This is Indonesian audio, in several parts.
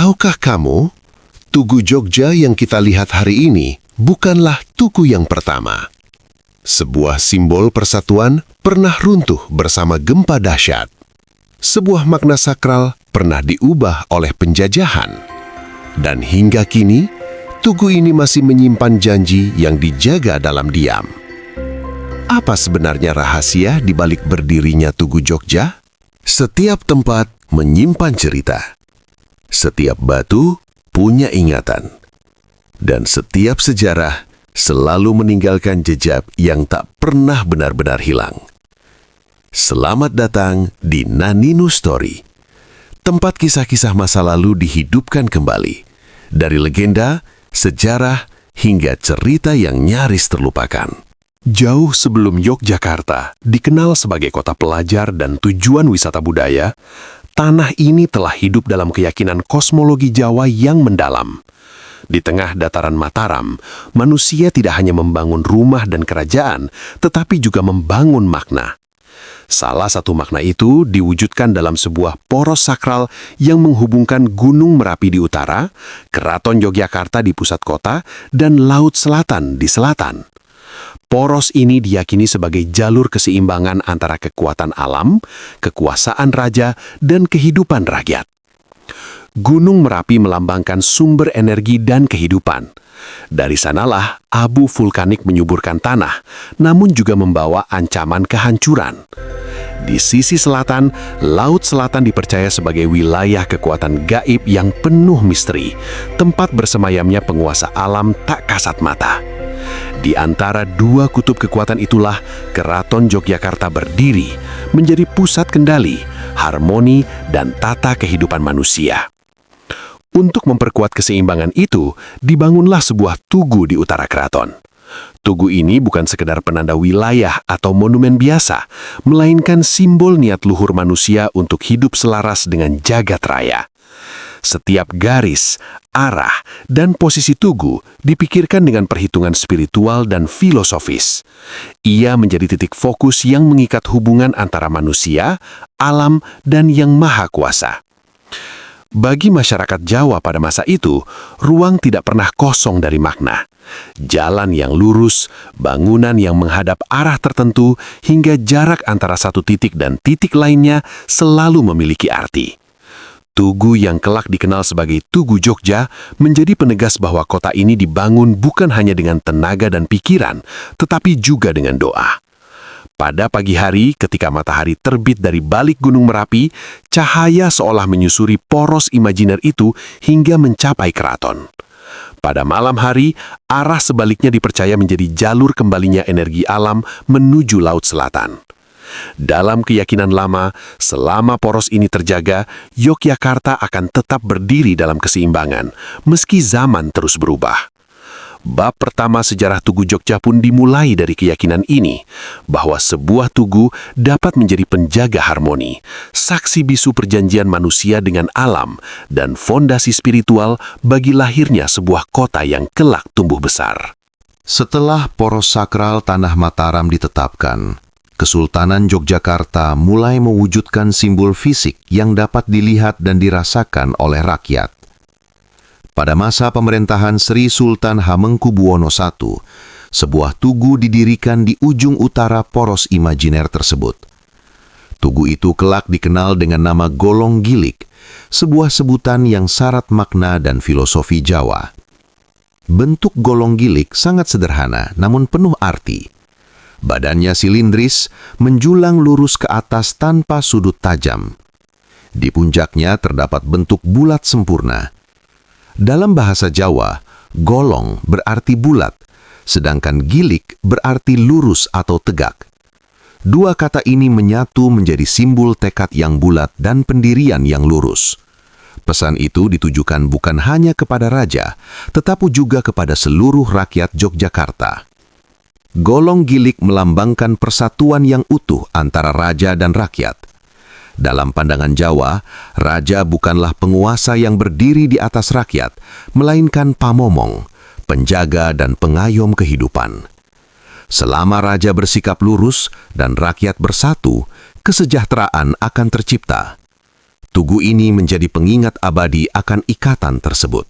Tahukah kamu, Tugu Jogja yang kita lihat hari ini bukanlah tugu yang pertama. Sebuah simbol persatuan pernah runtuh bersama gempa dahsyat. Sebuah makna sakral pernah diubah oleh penjajahan. Dan hingga kini, tugu ini masih menyimpan janji yang dijaga dalam diam. Apa sebenarnya rahasia di balik berdirinya Tugu Jogja? Setiap tempat menyimpan cerita. Setiap batu punya ingatan. Dan setiap sejarah selalu meninggalkan jejak yang tak pernah benar-benar hilang. Selamat datang di Naninu Story. Tempat kisah-kisah masa lalu dihidupkan kembali. Dari legenda, sejarah, hingga cerita yang nyaris terlupakan. Jauh sebelum Yogyakarta dikenal sebagai kota pelajar dan tujuan wisata budaya, tanah ini telah hidup dalam keyakinan kosmologi Jawa yang mendalam. Di tengah dataran Mataram, manusia tidak hanya membangun rumah dan kerajaan, tetapi juga membangun makna. Salah satu makna itu diwujudkan dalam sebuah poros sakral yang menghubungkan Gunung Merapi di utara, Keraton Yogyakarta di pusat kota, dan Laut Selatan di selatan. Poros ini diyakini sebagai jalur keseimbangan antara kekuatan alam, kekuasaan raja, dan kehidupan rakyat. Gunung Merapi melambangkan sumber energi dan kehidupan. Dari sanalah abu vulkanik menyuburkan tanah, namun juga membawa ancaman kehancuran. Di sisi selatan, Laut Selatan dipercaya sebagai wilayah kekuatan gaib yang penuh misteri, tempat bersemayamnya penguasa alam tak kasat mata. Di antara dua kutub kekuatan itulah Keraton Yogyakarta berdiri, menjadi pusat kendali, harmoni, dan tata kehidupan manusia. Untuk memperkuat keseimbangan itu, dibangunlah sebuah tugu di utara keraton. Tugu ini bukan sekedar penanda wilayah atau monumen biasa, melainkan simbol niat luhur manusia untuk hidup selaras dengan jagat raya. Setiap garis, arah, dan posisi tugu dipikirkan dengan perhitungan spiritual dan filosofis. Ia menjadi titik fokus yang mengikat hubungan antara manusia, alam, dan Yang Maha Kuasa. Bagi masyarakat Jawa pada masa itu, ruang tidak pernah kosong dari makna. Jalan yang lurus, bangunan yang menghadap arah tertentu, hingga jarak antara satu titik dan titik lainnya selalu memiliki arti. Tugu yang kelak dikenal sebagai Tugu Jogja menjadi penegas bahwa kota ini dibangun bukan hanya dengan tenaga dan pikiran, tetapi juga dengan doa. Pada pagi hari, ketika matahari terbit dari balik Gunung Merapi, cahaya seolah menyusuri poros imajiner itu hingga mencapai keraton. Pada malam hari, arah sebaliknya dipercaya menjadi jalur kembalinya energi alam menuju Laut Selatan. Dalam keyakinan lama, selama poros ini terjaga, Yogyakarta akan tetap berdiri dalam keseimbangan, meski zaman terus berubah. Bab pertama sejarah Tugu Jogja pun dimulai dari keyakinan ini, bahwa sebuah tugu dapat menjadi penjaga harmoni, saksi bisu perjanjian manusia dengan alam, dan fondasi spiritual bagi lahirnya sebuah kota yang kelak tumbuh besar. Setelah poros sakral Tanah Mataram ditetapkan, Kesultanan Yogyakarta mulai mewujudkan simbol fisik yang dapat dilihat dan dirasakan oleh rakyat. Pada masa pemerintahan Sri Sultan Hamengkubuwono I, sebuah tugu didirikan di ujung utara poros imajiner tersebut. Tugu itu kelak dikenal dengan nama Golong Gilik, sebuah sebutan yang syarat makna dan filosofi Jawa. Bentuk Golong Gilik sangat sederhana namun penuh arti. Badannya silindris, menjulang lurus ke atas tanpa sudut tajam. Di puncaknya terdapat bentuk bulat sempurna. Dalam bahasa Jawa, golong berarti bulat, sedangkan gilik berarti lurus atau tegak. Dua kata ini menyatu menjadi simbol tekad yang bulat dan pendirian yang lurus. Pesan itu ditujukan bukan hanya kepada raja, tetapi juga kepada seluruh rakyat Yogyakarta. Golong gilik melambangkan persatuan yang utuh antara raja dan rakyat. Dalam pandangan Jawa, raja bukanlah penguasa yang berdiri di atas rakyat, melainkan pamomong, penjaga dan pengayom kehidupan. Selama raja bersikap lurus dan rakyat bersatu, kesejahteraan akan tercipta. Tugu ini menjadi pengingat abadi akan ikatan tersebut.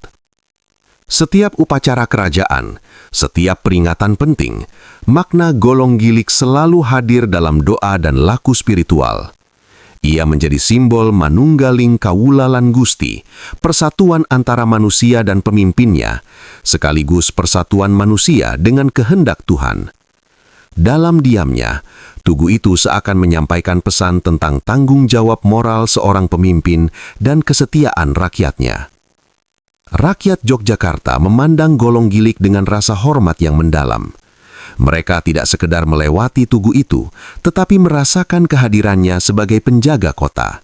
Setiap upacara kerajaan, setiap peringatan penting, makna golong gilik selalu hadir dalam doa dan laku spiritual. Ia menjadi simbol manunggaling kawula lan Gusti, persatuan antara manusia dan pemimpinnya, sekaligus persatuan manusia dengan kehendak Tuhan. Dalam diamnya, tugu itu seakan menyampaikan pesan tentang tanggung jawab moral seorang pemimpin dan kesetiaan rakyatnya. Rakyat Yogyakarta memandang golong gilik dengan rasa hormat yang mendalam. Mereka tidak sekedar melewati tugu itu, tetapi merasakan kehadirannya sebagai penjaga kota.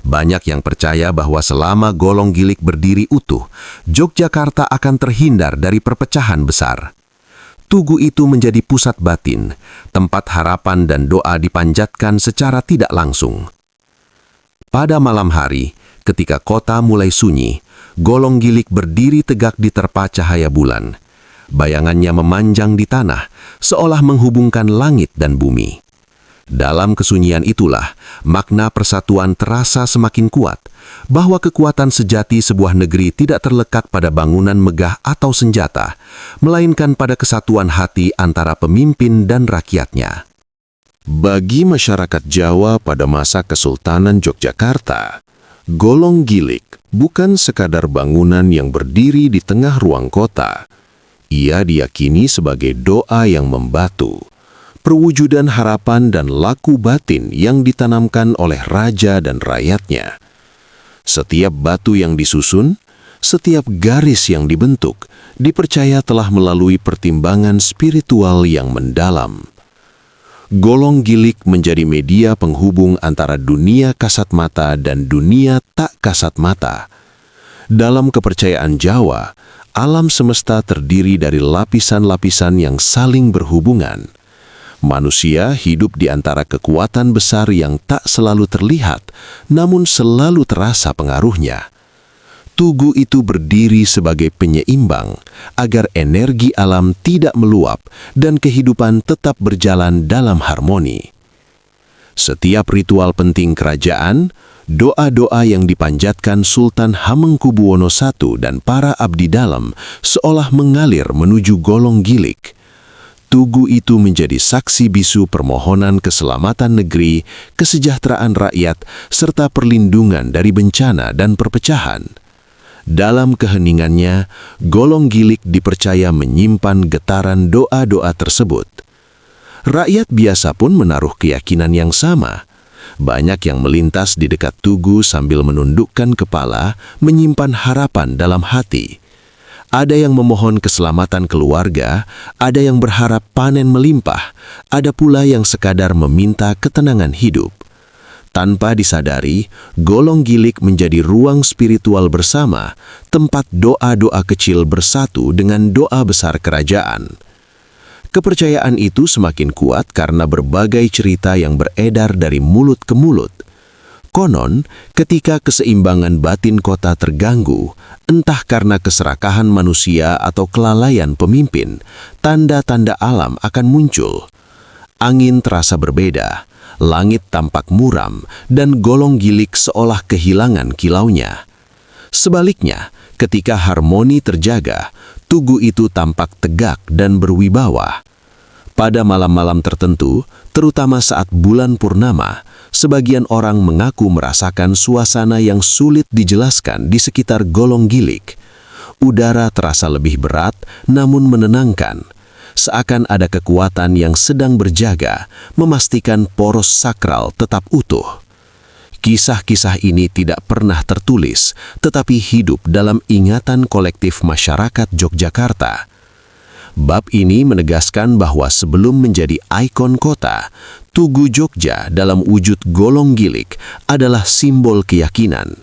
Banyak yang percaya bahwa selama golong gilik berdiri utuh, Yogyakarta akan terhindar dari perpecahan besar. Tugu itu menjadi pusat batin, tempat harapan dan doa dipanjatkan secara tidak langsung. Pada malam hari, ketika kota mulai sunyi, golong gilik berdiri tegak di terpa cahaya bulan. Bayangannya memanjang di tanah, seolah menghubungkan langit dan bumi. Dalam kesunyian itulah, makna persatuan terasa semakin kuat, bahwa kekuatan sejati sebuah negeri tidak terlekat pada bangunan megah atau senjata, melainkan pada kesatuan hati antara pemimpin dan rakyatnya. Bagi masyarakat Jawa pada masa Kesultanan Yogyakarta, golong gilik bukan sekadar bangunan yang berdiri di tengah ruang kota. Ia diyakini sebagai doa yang membatu, perwujudan harapan dan laku batin yang ditanamkan oleh raja dan rakyatnya. Setiap batu yang disusun, setiap garis yang dibentuk, dipercaya telah melalui pertimbangan spiritual yang mendalam. Golong gilik menjadi media penghubung antara dunia kasat mata dan dunia tak kasat mata. Dalam kepercayaan Jawa, alam semesta terdiri dari lapisan-lapisan yang saling berhubungan. Manusia hidup di antara kekuatan besar yang tak selalu terlihat, namun selalu terasa pengaruhnya. Tugu itu berdiri sebagai penyeimbang agar energi alam tidak meluap dan kehidupan tetap berjalan dalam harmoni. Setiap ritual penting kerajaan, doa-doa yang dipanjatkan Sultan Hamengkubuwono I dan para abdi dalam seolah mengalir menuju golong gilik. Tugu itu menjadi saksi bisu permohonan keselamatan negeri, kesejahteraan rakyat, serta perlindungan dari bencana dan perpecahan. Dalam keheningannya, golong gilik dipercaya menyimpan getaran doa-doa tersebut. Rakyat biasa pun menaruh keyakinan yang sama. Banyak yang melintas di dekat tugu sambil menundukkan kepala, menyimpan harapan dalam hati. Ada yang memohon keselamatan keluarga, ada yang berharap panen melimpah, ada pula yang sekadar meminta ketenangan hidup. Tanpa disadari, golong gilik menjadi ruang spiritual bersama, tempat doa-doa kecil bersatu dengan doa besar kerajaan. Kepercayaan itu semakin kuat karena berbagai cerita yang beredar dari mulut ke mulut. Konon, ketika keseimbangan batin kota terganggu, entah karena keserakahan manusia atau kelalaian pemimpin, tanda-tanda alam akan muncul. Angin terasa berbeda, langit tampak muram, dan golong gilik seolah kehilangan kilaunya. Sebaliknya, ketika harmoni terjaga, tugu itu tampak tegak dan berwibawa. Pada malam-malam tertentu, terutama saat bulan purnama, sebagian orang mengaku merasakan suasana yang sulit dijelaskan di sekitar golong gilik. Udara terasa lebih berat, namun menenangkan. Seakan ada kekuatan yang sedang berjaga, memastikan poros sakral tetap utuh. Kisah-kisah ini tidak pernah tertulis, tetapi hidup dalam ingatan kolektif masyarakat Yogyakarta. Bab ini menegaskan bahwa sebelum menjadi ikon kota, Tugu Jogja dalam wujud golong gilik adalah simbol keyakinan.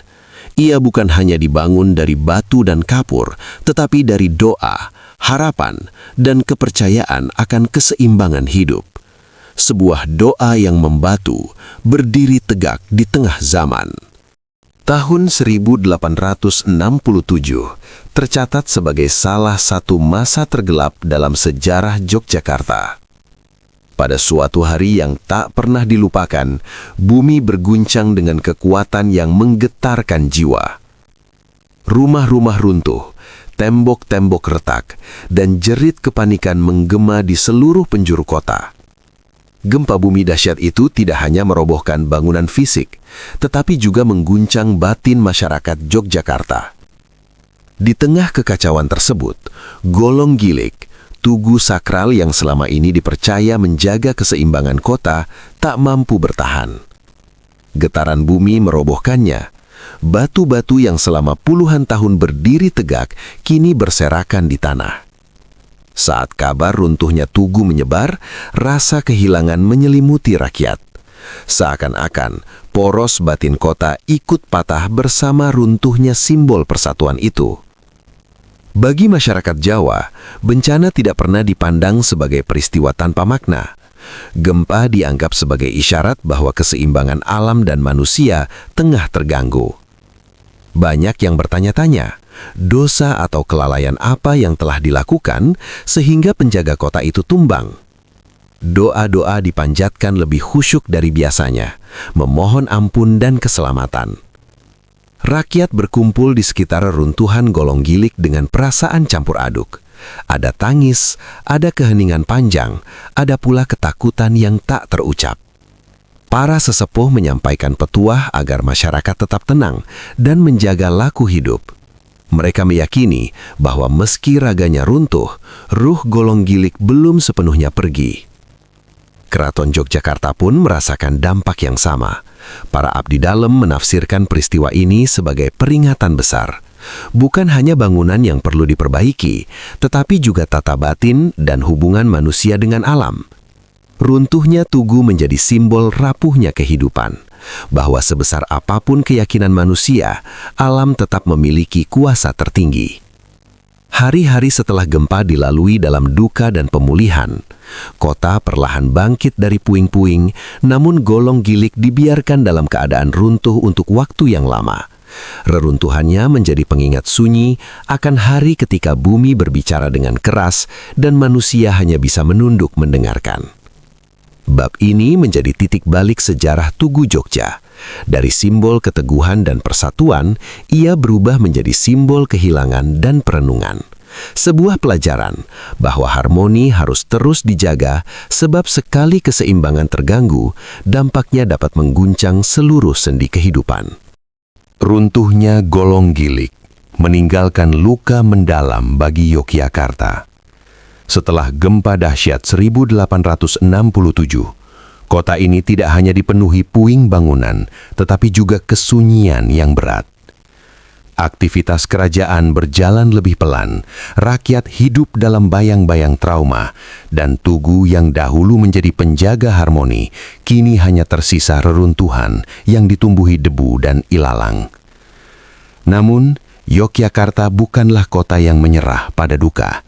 Ia bukan hanya dibangun dari batu dan kapur, tetapi dari doa, harapan, dan kepercayaan akan keseimbangan hidup. Sebuah doa yang membatu, berdiri tegak di tengah zaman. Tahun 1867 tercatat sebagai salah satu masa tergelap dalam sejarah Yogyakarta. Pada suatu hari yang tak pernah dilupakan, bumi berguncang dengan kekuatan yang menggetarkan jiwa. Rumah-rumah runtuh, tembok-tembok retak, dan jerit kepanikan menggema di seluruh penjuru kota. Gempa bumi dahsyat itu tidak hanya merobohkan bangunan fisik, tetapi juga mengguncang batin masyarakat Yogyakarta. Di tengah kekacauan tersebut, Golong Gilik, tugu sakral yang selama ini dipercaya menjaga keseimbangan kota, tak mampu bertahan. Getaran bumi merobohkannya. Batu-batu yang selama puluhan tahun berdiri tegak kini berserakan di tanah. Saat kabar runtuhnya tugu menyebar, rasa kehilangan menyelimuti rakyat. Seakan-akan poros batin kota ikut patah bersama runtuhnya simbol persatuan itu. Bagi masyarakat Jawa, bencana tidak pernah dipandang sebagai peristiwa tanpa makna. Gempa dianggap sebagai isyarat bahwa keseimbangan alam dan manusia tengah terganggu. Banyak yang bertanya-tanya, dosa atau kelalaian apa yang telah dilakukan sehingga penjaga kota itu tumbang? Doa-doa dipanjatkan lebih khusyuk dari biasanya, memohon ampun dan keselamatan. Rakyat berkumpul di sekitar reruntuhan Golong Gilik dengan perasaan campur aduk. Ada tangis, ada keheningan panjang, ada pula ketakutan yang tak terucap. Para sesepuh menyampaikan petuah agar masyarakat tetap tenang dan menjaga laku hidup. Mereka meyakini bahwa meski raganya runtuh, ruh Golong Gilik belum sepenuhnya pergi. Keraton Yogyakarta pun merasakan dampak yang sama. Para abdi dalam menafsirkan peristiwa ini sebagai peringatan besar. Bukan hanya bangunan yang perlu diperbaiki, tetapi juga tata batin dan hubungan manusia dengan alam. Runtuhnya tugu menjadi simbol rapuhnya kehidupan, bahwa sebesar apapun keyakinan manusia, alam tetap memiliki kuasa tertinggi. Hari-hari setelah gempa dilalui dalam duka dan pemulihan, kota perlahan bangkit dari puing-puing, namun Golong Gilik dibiarkan dalam keadaan runtuh untuk waktu yang lama. Reruntuhannya menjadi pengingat sunyi akan hari ketika bumi berbicara dengan keras dan manusia hanya bisa menunduk mendengarkan. Bab ini menjadi titik balik sejarah Tugu Jogja. Dari simbol keteguhan dan persatuan, ia berubah menjadi simbol kehilangan dan perenungan. Sebuah pelajaran bahwa harmoni harus terus dijaga sebab sekali keseimbangan terganggu, dampaknya dapat mengguncang seluruh sendi kehidupan. Runtuhnya Golong Gilik meninggalkan luka mendalam bagi Yogyakarta. Setelah gempa dahsyat 1867, kota ini tidak hanya dipenuhi puing bangunan, tetapi juga kesunyian yang berat. Aktivitas kerajaan berjalan lebih pelan, rakyat hidup dalam bayang-bayang trauma, dan tugu yang dahulu menjadi penjaga harmoni, kini hanya tersisa reruntuhan yang ditumbuhi debu dan ilalang. Namun, Yogyakarta bukanlah kota yang menyerah pada duka.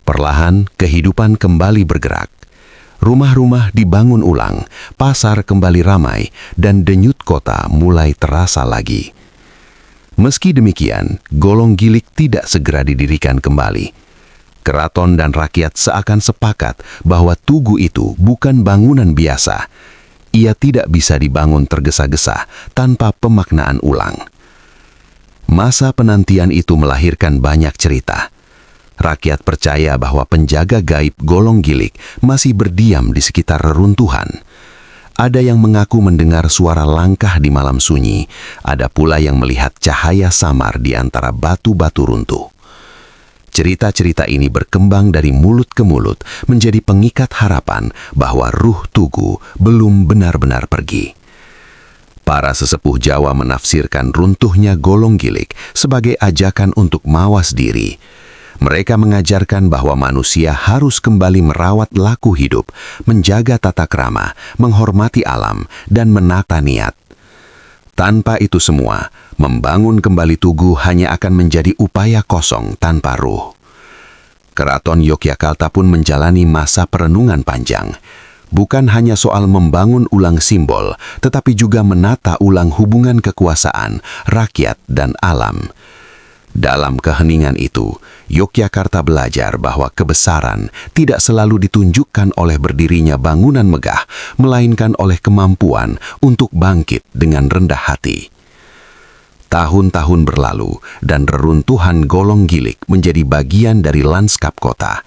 Perlahan, kehidupan kembali bergerak. Rumah-rumah dibangun ulang, pasar kembali ramai, dan denyut kota mulai terasa lagi. Meski demikian, Golong Gilik tidak segera didirikan kembali. Keraton dan rakyat seakan sepakat bahwa tugu itu bukan bangunan biasa. Ia tidak bisa dibangun tergesa-gesa tanpa pemaknaan ulang. Masa penantian itu melahirkan banyak cerita. Rakyat percaya bahwa penjaga gaib Golong Gilik masih berdiam di sekitar reruntuhan. Ada yang mengaku mendengar suara langkah di malam sunyi, ada pula yang melihat cahaya samar di antara batu-batu runtuh. Cerita-cerita ini berkembang dari mulut ke mulut menjadi pengikat harapan bahwa ruh tugu belum benar-benar pergi. Para sesepuh Jawa menafsirkan runtuhnya Golong Gilik sebagai ajakan untuk mawas diri. Mereka mengajarkan bahwa manusia harus kembali merawat laku hidup, menjaga tata krama, menghormati alam, dan menata niat. Tanpa itu semua, membangun kembali tugu hanya akan menjadi upaya kosong tanpa ruh. Keraton Yogyakarta pun menjalani masa perenungan panjang. Bukan hanya soal membangun ulang simbol, tetapi juga menata ulang hubungan kekuasaan, rakyat, dan alam. Dalam keheningan itu, Yogyakarta belajar bahwa kebesaran tidak selalu ditunjukkan oleh berdirinya bangunan megah, melainkan oleh kemampuan untuk bangkit dengan rendah hati. Tahun-tahun berlalu dan reruntuhan Golong Gilik menjadi bagian dari lanskap kota.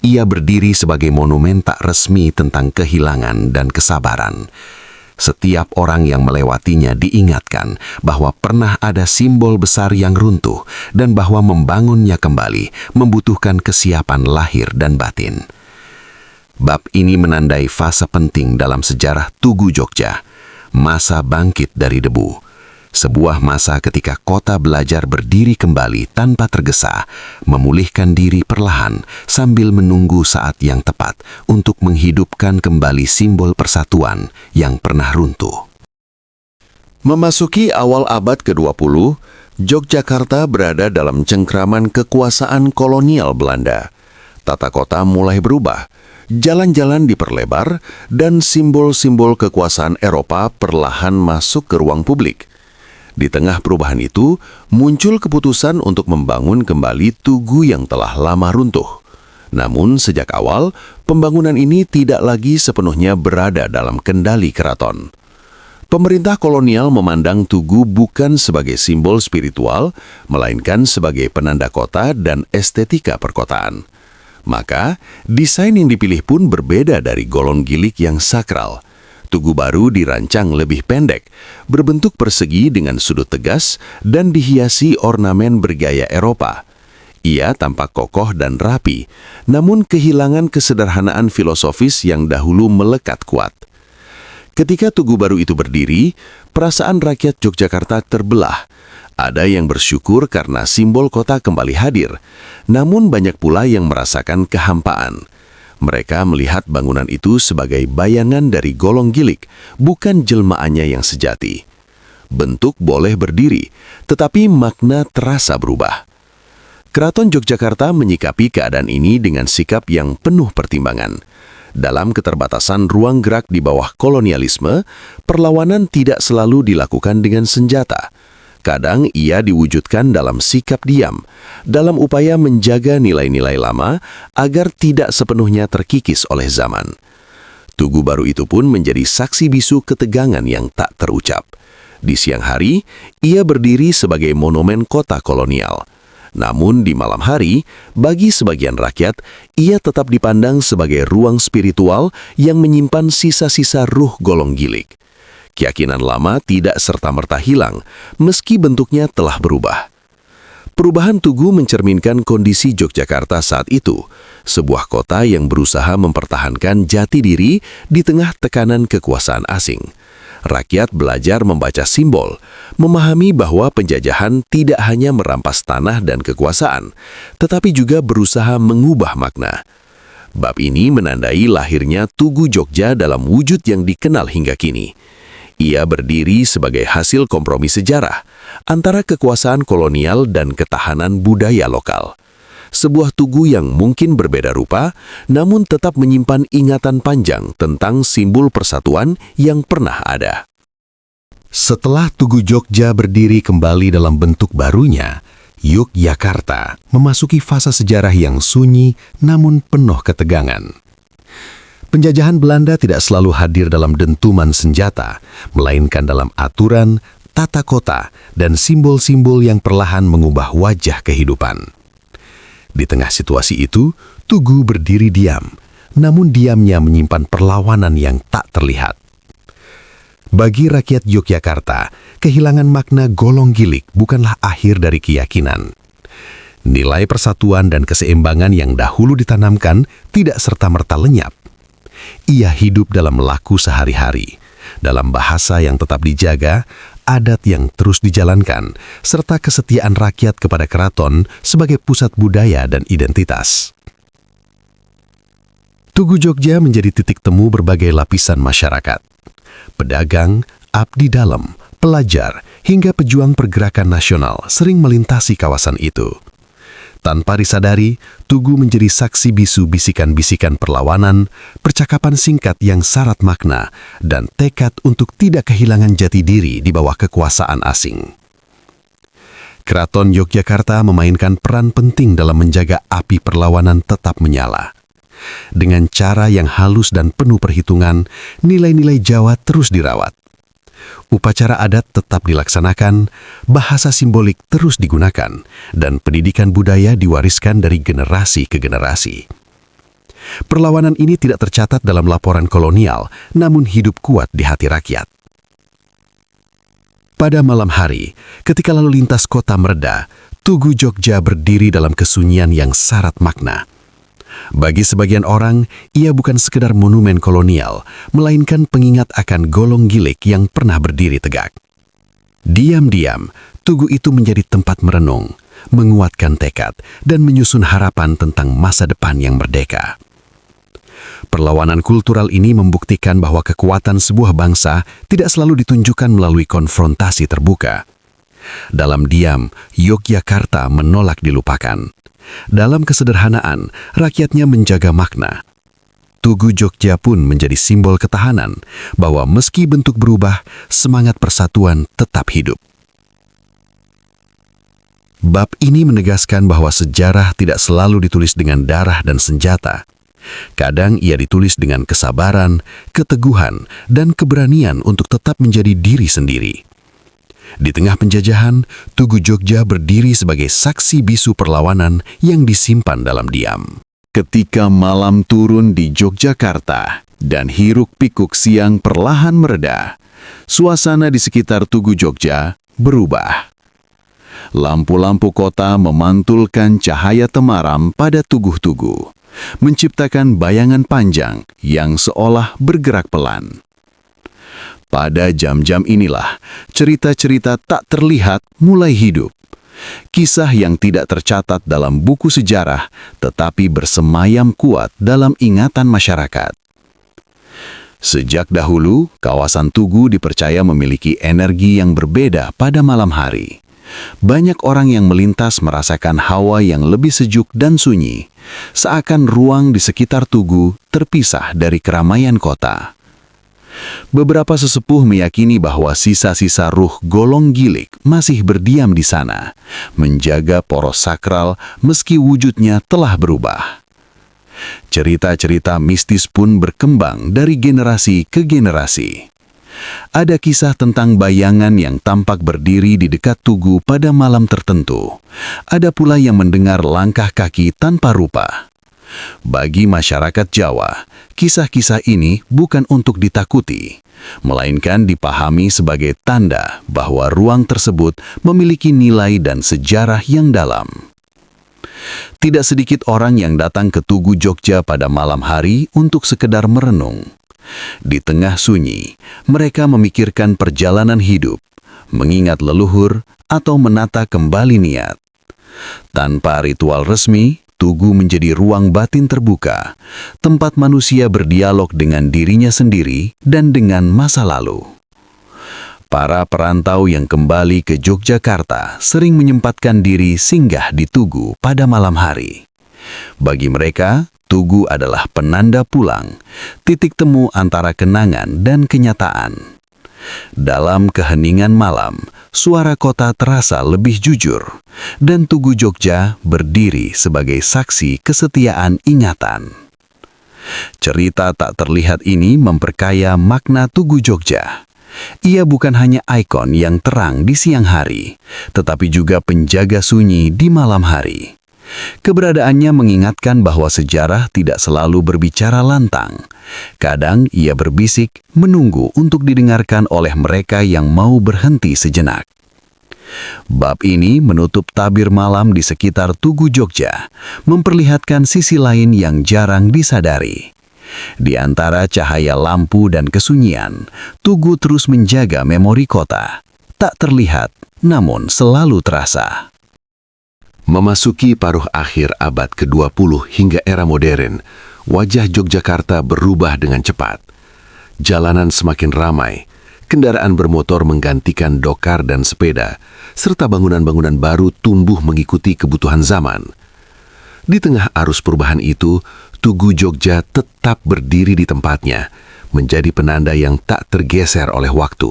Ia berdiri sebagai monumen tak resmi tentang kehilangan dan kesabaran. Setiap orang yang melewatinya diingatkan bahwa pernah ada simbol besar yang runtuh dan bahwa membangunnya kembali membutuhkan kesiapan lahir dan batin. Bab ini menandai fase penting dalam sejarah Tugu Jogja, masa bangkit dari debu. Sebuah masa ketika kota belajar berdiri kembali tanpa tergesa, memulihkan diri perlahan sambil menunggu saat yang tepat untuk menghidupkan kembali simbol persatuan yang pernah runtuh. Memasuki awal abad ke-20, Yogyakarta berada dalam cengkraman kekuasaan kolonial Belanda. Tata kota mulai berubah, jalan-jalan diperlebar, dan simbol-simbol kekuasaan Eropa perlahan masuk ke ruang publik. Di tengah perubahan itu, muncul keputusan untuk membangun kembali tugu yang telah lama runtuh. Namun, sejak awal, pembangunan ini tidak lagi sepenuhnya berada dalam kendali keraton. Pemerintah kolonial memandang tugu bukan sebagai simbol spiritual, melainkan sebagai penanda kota dan estetika perkotaan. Maka, desain yang dipilih pun berbeda dari Golong Gilik yang sakral. Tugu baru dirancang lebih pendek, berbentuk persegi dengan sudut tegas dan dihiasi ornamen bergaya Eropa. Ia tampak kokoh dan rapi, namun kehilangan kesederhanaan filosofis yang dahulu melekat kuat. Ketika Tugu baru itu berdiri, perasaan rakyat Yogyakarta terbelah. Ada yang bersyukur karena simbol kota kembali hadir, namun banyak pula yang merasakan kehampaan. Mereka melihat bangunan itu sebagai bayangan dari Golong Gilik, bukan jelmaannya yang sejati. Bentuk boleh berdiri, tetapi makna terasa berubah. Keraton Yogyakarta menyikapi keadaan ini dengan sikap yang penuh pertimbangan. Dalam keterbatasan ruang gerak di bawah kolonialisme, perlawanan tidak selalu dilakukan dengan senjata. Kadang ia diwujudkan dalam sikap diam, dalam upaya menjaga nilai-nilai lama agar tidak sepenuhnya terkikis oleh zaman. Tugu baru itu pun menjadi saksi bisu ketegangan yang tak terucap. Di siang hari, ia berdiri sebagai monumen kota kolonial. Namun di malam hari, bagi sebagian rakyat, ia tetap dipandang sebagai ruang spiritual yang menyimpan sisa-sisa ruh Golong Gilik. Keyakinan lama tidak serta-merta hilang, meski bentuknya telah berubah. Perubahan Tugu mencerminkan kondisi Yogyakarta saat itu, sebuah kota yang berusaha mempertahankan jati diri di tengah tekanan kekuasaan asing. Rakyat belajar membaca simbol, memahami bahwa penjajahan tidak hanya merampas tanah dan kekuasaan, tetapi juga berusaha mengubah makna. Bab ini menandai lahirnya Tugu Jogja dalam wujud yang dikenal hingga kini. Ia berdiri sebagai hasil kompromi sejarah antara kekuasaan kolonial dan ketahanan budaya lokal. Sebuah tugu yang mungkin berbeda rupa, namun tetap menyimpan ingatan panjang tentang simbol persatuan yang pernah ada. Setelah Tugu Jogja berdiri kembali dalam bentuk barunya, Yogyakarta memasuki fase sejarah yang sunyi namun penuh ketegangan. Penjajahan Belanda tidak selalu hadir dalam dentuman senjata, melainkan dalam aturan, tata kota, dan simbol-simbol yang perlahan mengubah wajah kehidupan. Di tengah situasi itu, Tugu berdiri diam, namun diamnya menyimpan perlawanan yang tak terlihat. Bagi rakyat Yogyakarta, kehilangan makna Golong Gilik bukanlah akhir dari keyakinan. Nilai persatuan dan keseimbangan yang dahulu ditanamkan tidak serta-merta lenyap. Ia hidup dalam laku sehari-hari, dalam bahasa yang tetap dijaga, adat yang terus dijalankan, serta kesetiaan rakyat kepada keraton sebagai pusat budaya dan identitas. Tugu Jogja menjadi titik temu berbagai lapisan masyarakat. Pedagang, abdi dalam, pelajar, hingga pejuang pergerakan nasional sering melintasi kawasan itu. Tanpa disadari, Tugu menjadi saksi bisu bisikan-bisikan perlawanan, percakapan singkat yang syarat makna, dan tekad untuk tidak kehilangan jati diri di bawah kekuasaan asing. Keraton Yogyakarta memainkan peran penting dalam menjaga api perlawanan tetap menyala. Dengan cara yang halus dan penuh perhitungan, nilai-nilai Jawa terus dirawat. Upacara adat tetap dilaksanakan, bahasa simbolik terus digunakan, dan pendidikan budaya diwariskan dari generasi ke generasi. Perlawanan ini tidak tercatat dalam laporan kolonial, namun hidup kuat di hati rakyat. Pada malam hari, ketika lalu lintas kota mereda, Tugu Jogja berdiri dalam kesunyian yang syarat makna. Bagi sebagian orang, ia bukan sekedar monumen kolonial, melainkan pengingat akan Golong Gilik yang pernah berdiri tegak. Diam-diam, tugu itu menjadi tempat merenung, menguatkan tekad, dan menyusun harapan tentang masa depan yang merdeka. Perlawanan kultural ini membuktikan bahwa kekuatan sebuah bangsa tidak selalu ditunjukkan melalui konfrontasi terbuka. Dalam diam, Yogyakarta menolak dilupakan. Dalam kesederhanaan, rakyatnya menjaga makna. Tugu Jogja pun menjadi simbol ketahanan, bahwa meski bentuk berubah, semangat persatuan tetap hidup. Bab ini menegaskan bahwa sejarah tidak selalu ditulis dengan darah dan senjata. Kadang ia ditulis dengan kesabaran, keteguhan, dan keberanian untuk tetap menjadi diri sendiri. Di tengah penjajahan, Tugu Jogja berdiri sebagai saksi bisu perlawanan yang disimpan dalam diam. Ketika malam turun di Yogyakarta dan hiruk-pikuk siang perlahan mereda, suasana di sekitar Tugu Jogja berubah. Lampu-lampu kota memantulkan cahaya temaram pada tugu-tugu, menciptakan bayangan panjang yang seolah bergerak pelan. Pada jam-jam inilah, cerita-cerita tak terlihat mulai hidup. Kisah yang tidak tercatat dalam buku sejarah, tetapi bersemayam kuat dalam ingatan masyarakat. Sejak dahulu, kawasan Tugu dipercaya memiliki energi yang berbeda pada malam hari. Banyak orang yang melintas merasakan hawa yang lebih sejuk dan sunyi, seakan ruang di sekitar Tugu terpisah dari keramaian kota. Beberapa sesepuh meyakini bahwa sisa-sisa ruh Golong Gilik masih berdiam di sana, menjaga poros sakral meski wujudnya telah berubah. Cerita-cerita mistis pun berkembang dari generasi ke generasi. Ada kisah tentang bayangan yang tampak berdiri di dekat Tugu pada malam tertentu. Ada pula yang mendengar langkah kaki tanpa rupa. Bagi masyarakat Jawa, kisah-kisah ini bukan untuk ditakuti, melainkan dipahami sebagai tanda bahwa ruang tersebut memiliki nilai dan sejarah yang dalam. Tidak sedikit orang yang datang ke Tugu Jogja pada malam hari untuk sekedar merenung. Di tengah sunyi, mereka memikirkan perjalanan hidup, mengingat leluhur, atau menata kembali niat. Tanpa ritual resmi, Tugu menjadi ruang batin terbuka, tempat manusia berdialog dengan dirinya sendiri dan dengan masa lalu. Para perantau yang kembali ke Yogyakarta sering menyempatkan diri singgah di Tugu pada malam hari. Bagi mereka, Tugu adalah penanda pulang, titik temu antara kenangan dan kenyataan. Dalam keheningan malam, suara kota terasa lebih jujur, dan Tugu Jogja berdiri sebagai saksi kesetiaan ingatan. Cerita tak terlihat ini memperkaya makna Tugu Jogja. Ia bukan hanya ikon yang terang di siang hari, tetapi juga penjaga sunyi di malam hari. Keberadaannya mengingatkan bahwa sejarah tidak selalu berbicara lantang. Kadang ia berbisik, menunggu untuk didengarkan oleh mereka yang mau berhenti sejenak. Bab ini menutup tabir malam di sekitar Tugu Jogja, memperlihatkan sisi lain yang jarang disadari. Di antara cahaya lampu dan kesunyian, Tugu terus menjaga memori kota. Tak terlihat, namun selalu terasa. Memasuki paruh akhir abad ke-20 hingga era modern, wajah Yogyakarta berubah dengan cepat. Jalanan semakin ramai, kendaraan bermotor menggantikan dokar dan sepeda, serta bangunan-bangunan baru tumbuh mengikuti kebutuhan zaman. Di tengah arus perubahan itu, Tugu Jogja tetap berdiri di tempatnya, menjadi penanda yang tak tergeser oleh waktu.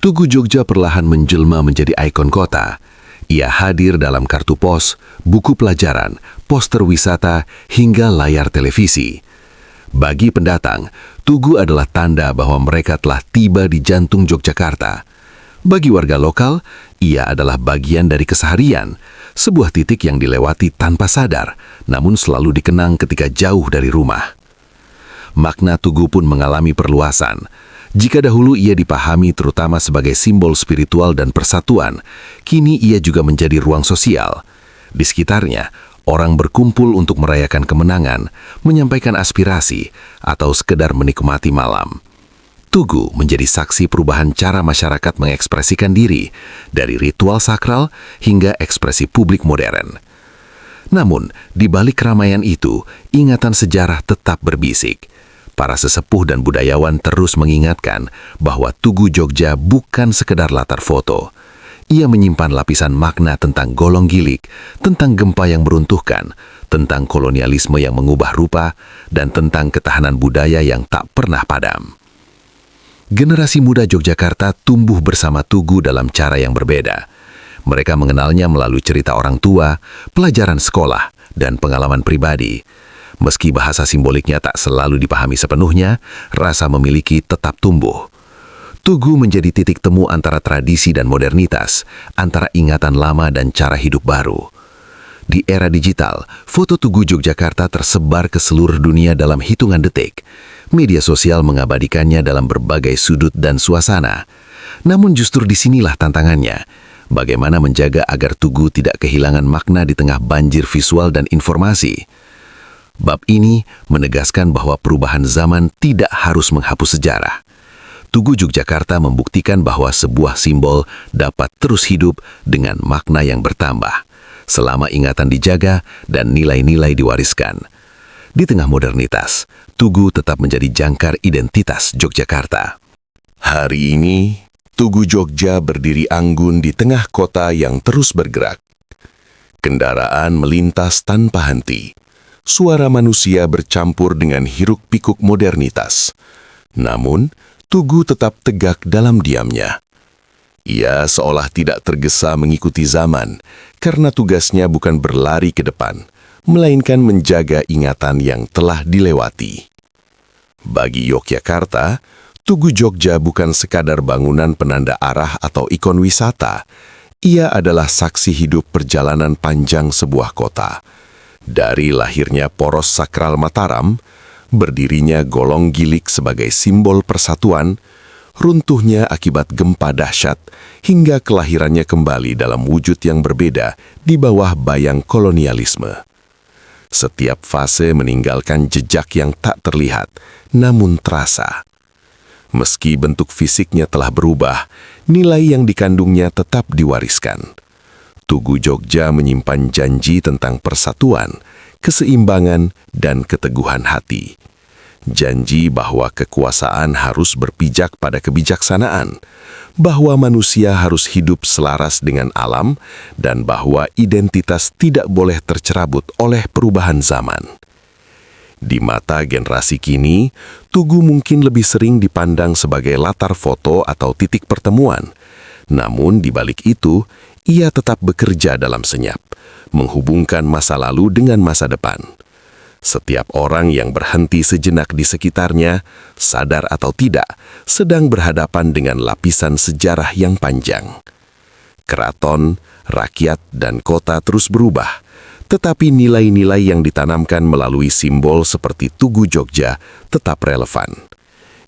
Tugu Jogja perlahan menjelma menjadi ikon kota, Ia hadir dalam kartu pos, buku pelajaran, poster wisata, hingga layar televisi. Bagi pendatang, Tugu adalah tanda bahwa mereka telah tiba di jantung Yogyakarta. Bagi warga lokal, ia adalah bagian dari keseharian, sebuah titik yang dilewati tanpa sadar, namun selalu dikenang ketika jauh dari rumah. Makna Tugu pun mengalami perluasan. Jika dahulu ia dipahami terutama sebagai simbol spiritual dan persatuan, kini ia juga menjadi ruang sosial. Di sekitarnya, orang berkumpul untuk merayakan kemenangan, menyampaikan aspirasi, atau sekedar menikmati malam. Tugu menjadi saksi perubahan cara masyarakat mengekspresikan diri, dari ritual sakral hingga ekspresi publik modern. Namun, di balik keramaian itu, ingatan sejarah tetap berbisik. Para sesepuh dan budayawan terus mengingatkan bahwa Tugu Jogja bukan sekedar latar foto. Ia menyimpan lapisan makna tentang Golong Gilik, tentang gempa yang meruntuhkan, tentang kolonialisme yang mengubah rupa, dan tentang ketahanan budaya yang tak pernah padam. Generasi muda Yogyakarta tumbuh bersama Tugu dalam cara yang berbeda. Mereka mengenalnya melalui cerita orang tua, pelajaran sekolah, dan pengalaman pribadi. Meski bahasa simboliknya tak selalu dipahami sepenuhnya, rasa memiliki tetap tumbuh. Tugu menjadi titik temu antara tradisi dan modernitas, antara ingatan lama dan cara hidup baru. Di era digital, foto Tugu Yogyakarta tersebar ke seluruh dunia dalam hitungan detik. Media sosial mengabadikannya dalam berbagai sudut dan suasana. Namun justru disinilah tantangannya. Bagaimana menjaga agar Tugu tidak kehilangan makna di tengah banjir visual dan informasi. Bab ini menegaskan bahwa perubahan zaman tidak harus menghapus sejarah. Tugu Yogyakarta membuktikan bahwa sebuah simbol dapat terus hidup dengan makna yang bertambah, selama ingatan dijaga dan nilai-nilai diwariskan. Di tengah modernitas, Tugu tetap menjadi jangkar identitas Yogyakarta. Hari ini, Tugu Jogja berdiri anggun di tengah kota yang terus bergerak. Kendaraan melintas tanpa henti. Suara manusia bercampur dengan hiruk-pikuk modernitas. Namun, Tugu tetap tegak dalam diamnya. Ia seolah tidak tergesa mengikuti zaman, karena tugasnya bukan berlari ke depan, melainkan menjaga ingatan yang telah dilewati. Bagi Yogyakarta, Tugu Jogja bukan sekadar bangunan penanda arah atau ikon wisata. Ia adalah saksi hidup perjalanan panjang sebuah kota. Dari lahirnya poros sakral Mataram, berdirinya Golong Gilik sebagai simbol persatuan, runtuhnya akibat gempa dahsyat, hingga kelahirannya kembali dalam wujud yang berbeda di bawah bayang kolonialisme. Setiap fase meninggalkan jejak yang tak terlihat, namun terasa. Meski bentuk fisiknya telah berubah, nilai yang dikandungnya tetap diwariskan. Tugu Jogja menyimpan janji tentang persatuan, keseimbangan, dan keteguhan hati. Janji bahwa kekuasaan harus berpijak pada kebijaksanaan, bahwa manusia harus hidup selaras dengan alam, dan bahwa identitas tidak boleh tercerabut oleh perubahan zaman. Di mata generasi kini, Tugu mungkin lebih sering dipandang sebagai latar foto atau titik pertemuan. Namun di balik itu, ia tetap bekerja dalam senyap, menghubungkan masa lalu dengan masa depan. Setiap orang yang berhenti sejenak di sekitarnya, sadar atau tidak, sedang berhadapan dengan lapisan sejarah yang panjang. Keraton, rakyat, dan kota terus berubah, tetapi nilai-nilai yang ditanamkan melalui simbol seperti Tugu Jogja tetap relevan.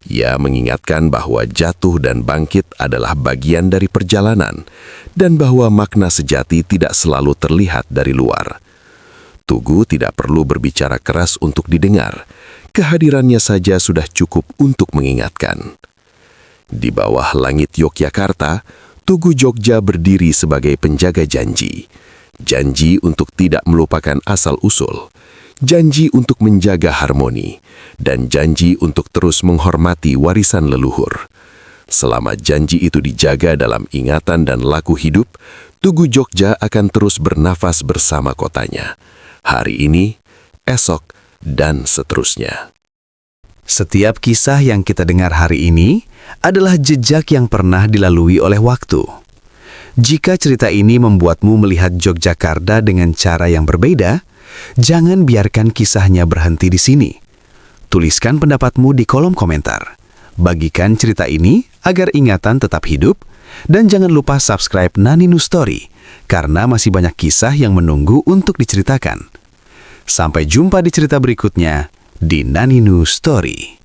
Ia mengingatkan bahwa jatuh dan bangkit adalah bagian dari perjalanan, dan bahwa makna sejati tidak selalu terlihat dari luar. Tugu tidak perlu berbicara keras untuk didengar, kehadirannya saja sudah cukup untuk mengingatkan. Di bawah langit Yogyakarta, Tugu Jogja berdiri sebagai penjaga janji. Janji untuk tidak melupakan asal-usul, janji untuk menjaga harmoni, dan janji untuk terus menghormati warisan leluhur. Selama janji itu dijaga dalam ingatan dan laku hidup, Tugu Jogja akan terus bernafas bersama kotanya. Hari ini, esok, dan seterusnya. Setiap kisah yang kita dengar hari ini adalah jejak yang pernah dilalui oleh waktu. Jika cerita ini membuatmu melihat Yogyakarta dengan cara yang berbeda, jangan biarkan kisahnya berhenti di sini. Tuliskan pendapatmu di kolom komentar. Bagikan cerita ini agar ingatan tetap hidup, dan jangan lupa subscribe Nani News Story, karena masih banyak kisah yang menunggu untuk diceritakan. Sampai jumpa di cerita berikutnya di Nani News Story.